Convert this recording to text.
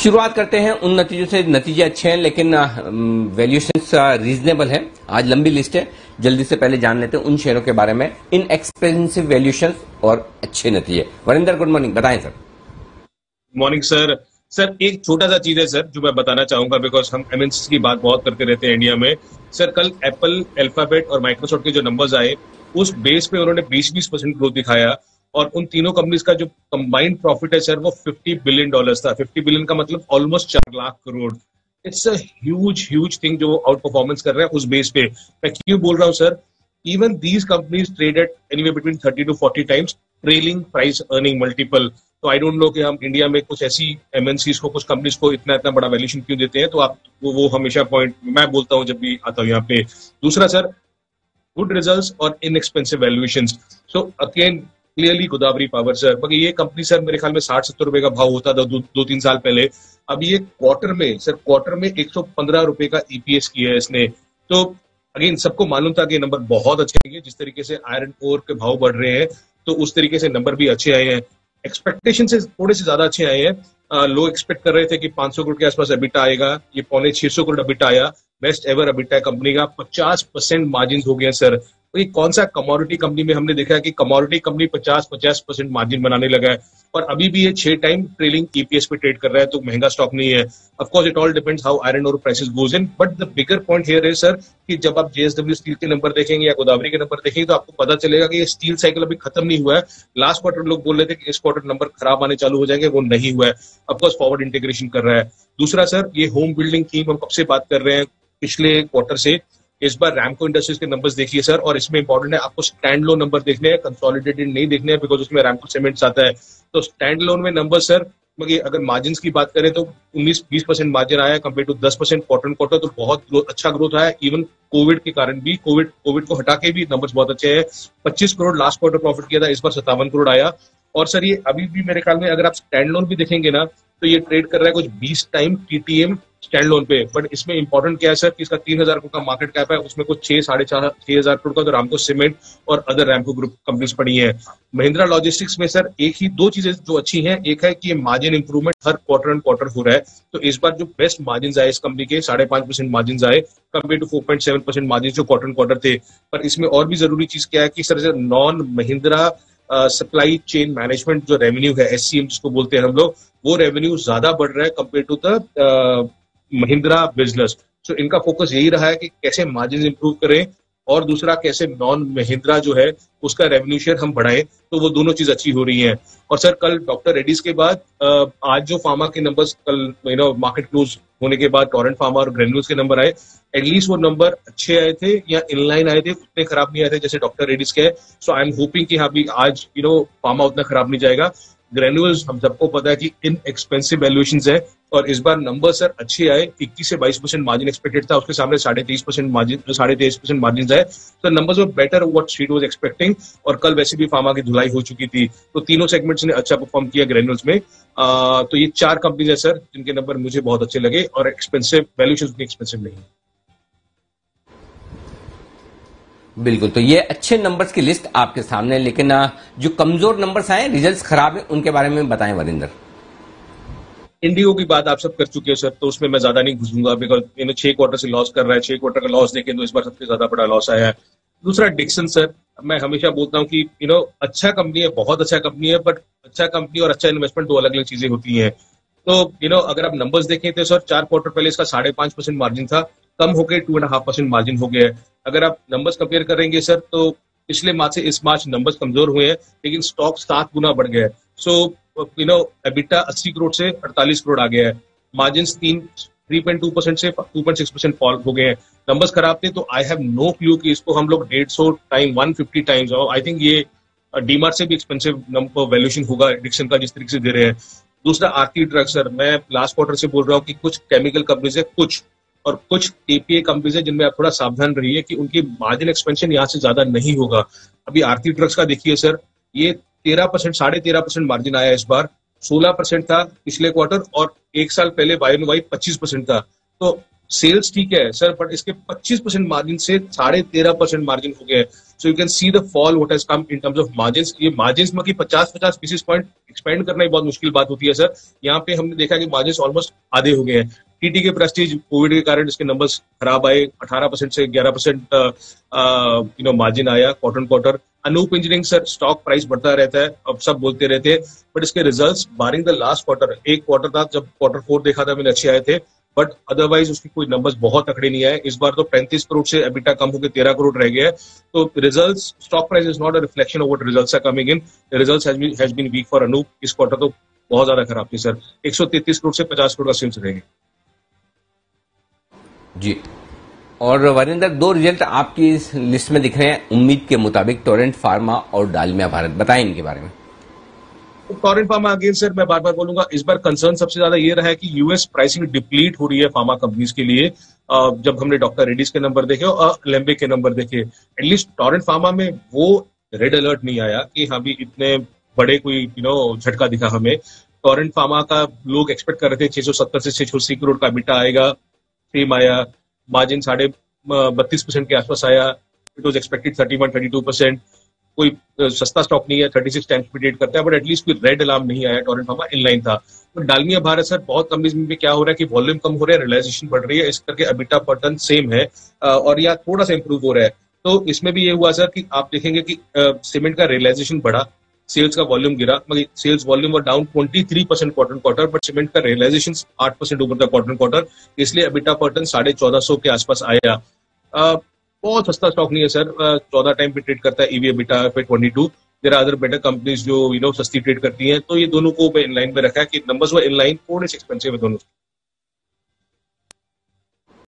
शुरुआत करते हैं उन नतीजों से। नतीजे अच्छे हैं लेकिन वैल्यूएशंस रीजनेबल है। आज लंबी लिस्ट है, जल्दी से पहले जान लेते हैं उन शेयरों के बारे में, इनएक्सपेंसिव वैल्यूएशंस और अच्छे नतीजे। वरिंदर, गुड मॉर्निंग, बताएं सर। Morning sir. सर एक छोटा सा चीज है सर जो मैं बताना चाहूंगा, बिकॉज हम एमएनसी की बात बहुत करते रहते हैं इंडिया में। सर कल एप्पल, अल्फाबेट और माइक्रोसॉफ्ट के जो नंबर्स आए उस बेस पे उन्होंने 20% ग्रोथ दिखाया, और उन तीनों कंपनीज का जो कंबाइंड प्रॉफिट है सर वो $50 बिलियन था। 50 बिलियन का मतलब almost 4 lakh crore. It's a huge thing जो आउट परफॉर्मेंस कर रहे हैं उस बेस पे। मैं क्यों बोल रहा हूँ sir, even these companies traded anyway between 30 to 40 times trailing price earning multiple. तो आई डोंट नो कि हम इंडिया में कुछ ऐसी एमएनसीज को, कुछ कंपनीज को इतना बड़ा वैल्यूएशन क्यों देते हैं। तो आप वो हमेशा पॉइंट मैं बोलता हूँ जब भी आता हूँ यहाँ पे। दूसरा सर, गुड रिजल्ट्स और inexpensive valuations. So again clearly Godavari power sir, मगर ये कंपनी सर मेरे ख्याल में 60-70 रुपए का भाव होता था 2-3 साल पहले। अब ये क्वार्टर में 115 रुपए का ईपीएस किया है इसने। तो अगेन सबको मालूम था कि ये नंबर बहुत अच्छे आएंगे, जिस तरीके से आयरन ओर के भाव बढ़ रहे हैं तो उस तरीके से नंबर भी अच्छे आए हैं। एक्सपेक्टेशन से थोड़े से ज्यादा अच्छे आए हैं। लोग एक्सपेक्ट कर रहे थे कि 500 करोड़ के आसपास एबिटा आएगा, ये 650 करोड़ एबिटा आया। बेस्ट एवर एबिटा है कंपनी का, 50% मार्जिन हो गए सर। तो ये कौन सा कमोडिटी कंपनी में हमने देखा है कि कमोडिटी कंपनी 50% मार्जिन बनाने लगा है, और अभी भी ये 6 टाइम ट्रेलिंग ईपीएस पे ट्रेड कर रहा है। तो महंगा स्टॉक नहीं है। Of course it all depends how iron ore prices goes in, but the bigger point here है सर कि जब आप जेएसडब्ल्यू स्टील के नंबर देखेंगे या गोदावरी के नंबर देखेंगे तो आपको पता चलेगा कि ये स्टील साइकिल अभी खत्म नहीं हुआ है। लास्ट क्वार्टर लोग बोल रहे थे कि इस क्वार्टर नंबर खराब आने चालू हो जाएंगे, वो नहीं हुआ है। ऑफकोर्स फॉरवर्ड इंटीग्रेशन कर रहा है। दूसरा सर, ये होम बिल्डिंग थीम हम कब से बात कर रहे हैं, पिछले क्वार्टर से। इस बार रैमको इंडस्ट्रीज के नंबर्स देखिए सर, और इसमें इंपॉर्टेंट है आपको स्टैंड लोन नंबर देखने हैं, कंसोलिडेटेड नहीं देखने हैं, बिकॉज उसमें रैमको सीमेंट्स आता है। तो स्टैंड लोन में नंबर सर, मगर अगर मार्जिन की बात करें तो 19-20% मार्जिन आया कंपेयर टू 10% क्वार्टर, तो बहुत अच्छा ग्रोथ आया। इवन कोविड के कारण भी, कोविड को हटा के भी नंबर्स बहुत अच्छे हैं। 25 करोड़ लास्ट क्वार्टर प्रॉफिट किया था, इस बार 57 करोड़ आया। और सर ये अभी भी मेरे ख्याल में अगर आप स्टैंड लोन भी देखेंगे ना तो ये ट्रेड कर रहा है कुछ 20 टाइम टीटीएम स्टैंड लोन पे। बट इसमें इंपॉर्टेंट क्या है सर कि इसका 3,000 करोड़ का मार्केट कैप है, उसमें कुछ 6-6,500 करोड़ का तो रामको सीमेंट और अदर रैमको ग्रुप कंपनीज पड़ी है। महिंद्रा लॉजिस्टिक्स में सर दो चीजें जो अच्छी हैं, एक है कि margin improvement her quarter and quarter हो रहा है। तो इस बार जो बेस्ट मार्जिन आए इस कंपनी के 5.5% मार्जिन आए कंपेयर टू 4.7% मार्जिन जो क्वार्टर एंड क्वार्टर थे। पर इसमें और भी जरूरी चीज क्या है कि sir non Mahindra supply chain management जो रेवेन्यू है, एससीएम जिसको बोलते हैं हम लोग, वो रेवेन्यू ज्यादा बढ़ रहा है compare to the Mahindra business. तो इनका फोकस यही रहा है कि कैसे मार्जिन इंप्रूव करें, और दूसरा कैसे नॉन महिंद्रा जो है उसका रेवेन्यू शेयर हम बढ़ाएं। तो वो दोनों चीज अच्छी हो रही हैं। और सर कल डॉक्टर रेड्डीज के बाद आज जो फार्मा के नंबर्स कल मार्केट क्लोज होने के बाद टोरेंट फार्मा और ग्रेन्यूल्स के नंबर आए, एटलीस्ट वो नंबर अच्छे आए थे या इनलाइन आए थे, उतने खराब नहीं आए थे जैसे डॉक्टर रेड्डीज के। सो आई एम होपिंग कि हाँ भी आज फार्मा उतना खराब नहीं जाएगा। ग्रेन्यूल्स हम सबको पता है कि इनएक्सपेंसिव वैल्यूएशंस है, और इस बार नंबर सर अच्छे आए। 21 से 22% मार्जिन एक्सपेक्टेड था, उसके सामने 23.5% मार्जिन आए। तो numbers were better what street was expecting. और कल वैसे भी फार्मा की धुलाई हो चुकी थी, तो तीनों सेगमेंट्स ने अच्छा परफॉर्म किया ग्रेन्यूल्स में। तो ये 4 कंपनीज है सर जिनके नंबर मुझे बहुत अच्छे लगे, और एक्सपेंसिव वैल्यूएशन उतनी एक्सपेंसिव नहीं। बिल्कुल, तो ये अच्छे नंबर्स की लिस्ट आपके सामने, लेकिन जो कमजोर नंबर्स आए, रिजल्ट्स खराब है, उनके बारे में बताएं वरिंदर। इंडिगो की बात आप सब कर चुके हैं सर, तो उसमें मैं ज्यादा नहीं घुसूंगा, बिकॉज 6 क्वार्टर से लॉस कर रहा है। 6 क्वार्टर का लॉस देखें तो इस बार सबसे ज्यादा बड़ा लॉस आया है। दूसरा डिक्सन सर, मैं हमेशा बोलता हूँ कि अच्छा कंपनी है, बहुत अच्छा कंपनी है, बट अच्छा कंपनी और अच्छा इन्वेस्टमेंट दो अलग अलग चीजें होती हैं। तो अगर आप नंबर्स देखें तो सर 4 क्वार्टर पहले इसका 5.5% मार्जिन था, कम होकर 2.5% मार्जिन हो गया है। अगर आप नंबर्स कंपेयर करेंगे सर तो पिछले मार्च से इस मार्च नंबर्स कमजोर हुए हैं, लेकिन स्टॉक 7 गुना बढ़ गया है। सो एबिटा 80 करोड़ से 48 करोड़ आ गया है। मार्जिन 3.2% से 2.6% फॉल हो गए हैं। नंबर्स खराब थे, तो आई हैव नो क्लू कि इसको हम लोग 150 टाइम 150 टाइम्स, और आई थिंक ये डीमार्ट से भी एक्सपेंसिव नंबर वैल्यूएशन होगा डिक्सन का, जिस तरीके से दे रहे हैं। दूसरा आरती ड्रग सर, मैं लास्ट क्वार्टर से बोल रहा हूँ कि कुछ केमिकल कंपनीज है, कुछ एपीए कंपनीज है जिनमें आप थोड़ा सावधान रहिए कि उनकी मार्जिन एक्सपेंशन यहाँ से ज्यादा नहीं होगा। अभी आरती ड्रग्स का देखिए सर, ये 13%, 13.5% मार्जिन आया इस बार। 16% था पिछले क्वार्टर, और एक साल पहले वाई 25% था। तो सेल्स ठीक है सर, बट इसके 25% मार्जिन से 13.5% मार्जिन हो गया है। So you can see the fall what has come in terms of margin. ये मार्जिन में कि 50 बेसिस पॉइंट एक्सपेंड करना ही बहुत मुश्किल बात होती है सर। यहाँ पे हमने देखा कि मार्जिन ऑलमोस्ट आधे हो गए हैं। टीटी के प्रेस्टीज कोविड के कारण इसके नंबर्स खराब आए, 18% से 11% मार्जिन आया quarter quarter. Anup engineering sir stock price बढ़ता रहता है, अब सब बोलते रहते हैं, बट इसके results barring the last quarter, एक क्वार्टर था जब क्वार्टर 4 देखा था मैंने, अच्छे आए थे, बट अदरवाइज उसकी कोई नंबर्स बहुत तकड़े नहीं आए। इस बार तो 35 करोड़ से एबिटा कम होकर 13 करोड़ रह गया है। तो results, stock price is not a reflection of what results are coming in. Results has been weak for Anup. इस क्वार्टर तो बहुत ज्यादा खराब थी सर, 133 करोड़ से 50 करोड़ का सेल्स रहेगी जी। और वरिंदर, दो रिजल्ट आपकी इस लिस्ट में दिख रहे हैं उम्मीद के मुताबिक, टोरेंट फार्मा और डालमिया भारत, बताएं इनके बारे में। टोरेंट फार्मा अगेन सर मैं बार बार बोलूंगा, इस बार कंसर्न सबसे ज्यादा ये रहा है कि यूएस प्राइसिंग डिप्लीट हो रही है फार्मा कंपनीज के लिए। जब हमने डॉक्टर रेड्डीज के नंबर देखे और एलेम्बिक के नंबर देखे, एटलीस्ट टोरेंट फार्मा में वो रेड अलर्ट नहीं आया कि हाँ भी इतने बड़े कोई झटका दिखा हमें। टोरेंट फार्मा का लोग एक्सपेक्ट कर रहे थे 670 से 680 करोड़ का बिटा आएगा, सेम आया। मार्जिन 32% के आसपास आया। It was expected 31-32%। कोई सस्ता स्टॉक नहीं है, 36 टाइम्स पे ट्रेड करता है, बट एटलीस्ट कोई रेड अलार्म नहीं आया। टोरेंट फार्मा इनलाइन था। तो डालमिया भारत सर बहुत कंपनीज में क्या हो रहा है कि वॉल्यूम कम हो रहा है, रियलाइजेशन बढ़ रही है, इस करके एबिटा पर टन सेम है और या थोड़ा सा इंप्रूव हो रहा है। तो इसमें भी ये हुआ सर कि आप देखेंगे कि सीमेंट का रियलाइजेशन बढ़ा, सेल्स का वॉल्यूम गिरा, मगर सेल्स वॉल्यूम और down 23% quarter quarter, but cement का रियलाइजेशन 8% ऊपर था क्वार्टर क्वार्टर, इसलिए एबिटा पर टन 1450 के आसपास आया। बहुत सस्ता स्टॉक नहीं है सर, 14 टाइम पे ट्रेड करता है ईवी एबिटा पे 22। There are other better companies जो सस्ती ट्रेड करती हैं, तो ये दोनों को इनलाइन में रखा है कि नंबर्स व इनलाइन, थोड़े से एक्सपेंसिव है दोनों।